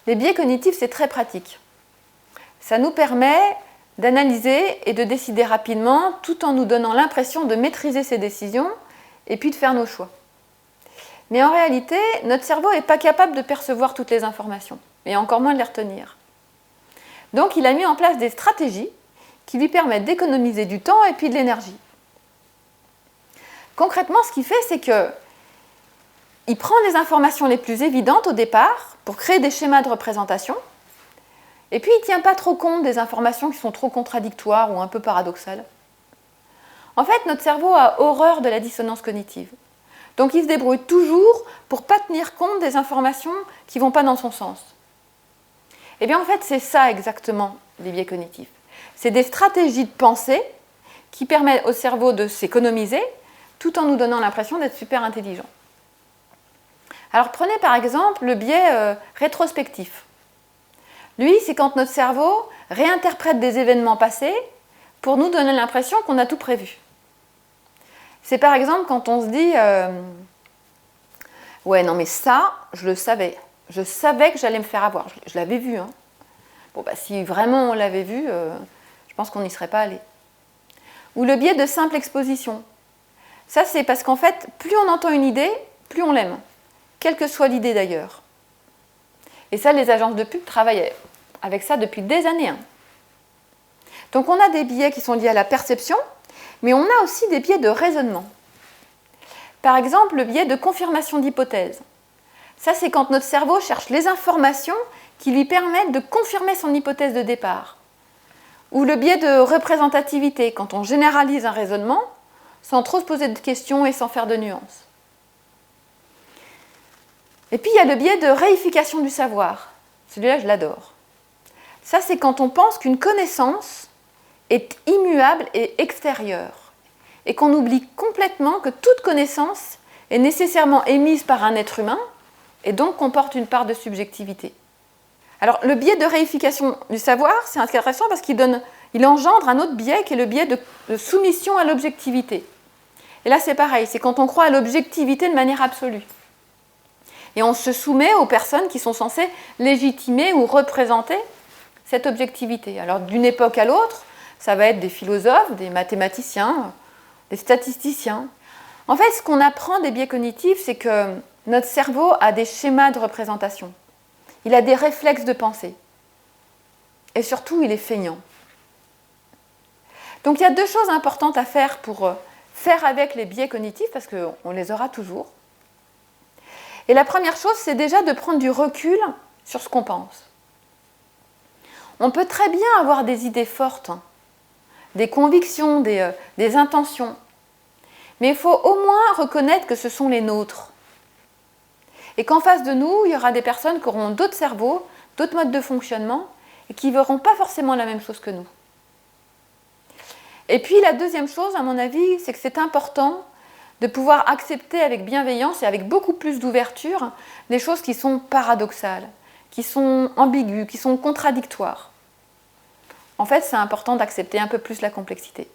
Les biais cognitifs, c'est très pratique. Ça nous permet d'analyser et de décider rapidement tout en nous donnant l'impression de maîtriser ses décisions et puis de faire nos choix. Mais en réalité, notre cerveau n'est pas capable de percevoir toutes les informations et encore moins de les retenir. Donc il a mis en place des stratégies qui lui permettent d'économiser du temps et puis de l'énergie. Concrètement, ce qu'il fait, c'est qu'il prend les informations les plus évidentes au départ pour créer des schémas de représentation. Et puis, il ne tient pas trop compte des informations qui sont trop contradictoires ou un peu paradoxales. En fait, notre cerveau a horreur de la dissonance cognitive. Donc, il se débrouille toujours pour ne pas tenir compte des informations qui ne vont pas dans son sens. Eh bien, en fait, c'est ça exactement, les biais cognitifs. C'est des stratégies de pensée qui permettent au cerveau de s'économiser tout en nous donnant l'impression d'être super intelligent. Alors, prenez par exemple le biais rétrospectif. Lui, c'est quand notre cerveau réinterprète des événements passés pour nous donner l'impression qu'on a tout prévu. C'est par exemple quand on se dit « Ouais, non mais ça, je le savais. Je savais que j'allais me faire avoir. Je l'avais vu. Hein. » Bon, bah si vraiment on l'avait vu, je pense qu'on n'y serait pas allé. Ou le biais de simple exposition. Ça, c'est parce qu'en fait, plus on entend une idée, plus on l'aime. Quelle que soit l'idée d'ailleurs. Et ça, les agences de pub travaillent avec ça depuis des années. Hein. Donc on a des biais qui sont liés à la perception, mais on a aussi des biais de raisonnement. Par exemple, le biais de confirmation d'hypothèse. Ça, c'est quand notre cerveau cherche les informations qui lui permettent de confirmer son hypothèse de départ. Ou le biais de représentativité, quand on généralise un raisonnement sans trop se poser de questions et sans faire de nuances. Et puis, il y a le biais de réification du savoir. Celui-là, je l'adore. Ça, c'est quand on pense qu'une connaissance est immuable et extérieure, et qu'on oublie complètement que toute connaissance est nécessairement émise par un être humain, et donc comporte une part de subjectivité. Alors, le biais de réification du savoir, c'est intéressant parce qu'il engendre un autre biais qui est le biais de soumission à l'objectivité. Et là, c'est pareil, c'est quand on croit à l'objectivité de manière absolue. Et on se soumet aux personnes qui sont censées légitimer ou représenter cette objectivité. Alors, d'une époque à l'autre, ça va être des philosophes, des mathématiciens, des statisticiens. En fait, ce qu'on apprend des biais cognitifs, c'est que notre cerveau a des schémas de représentation. Il a des réflexes de pensée. Et surtout, il est feignant. Donc, il y a deux choses importantes à faire pour faire avec les biais cognitifs, parce qu'on les aura toujours. Et la première chose, c'est déjà de prendre du recul sur ce qu'on pense. On peut très bien avoir des idées fortes, hein, des convictions, des intentions. Mais il faut au moins reconnaître que ce sont les nôtres. Et qu'en face de nous, il y aura des personnes qui auront d'autres cerveaux, d'autres modes de fonctionnement, et qui ne verront pas forcément la même chose que nous. Et puis la deuxième chose, à mon avis, c'est que c'est important de pouvoir accepter avec bienveillance et avec beaucoup plus d'ouverture des choses qui sont paradoxales, qui sont ambiguës, qui sont contradictoires. En fait, c'est important d'accepter un peu plus la complexité.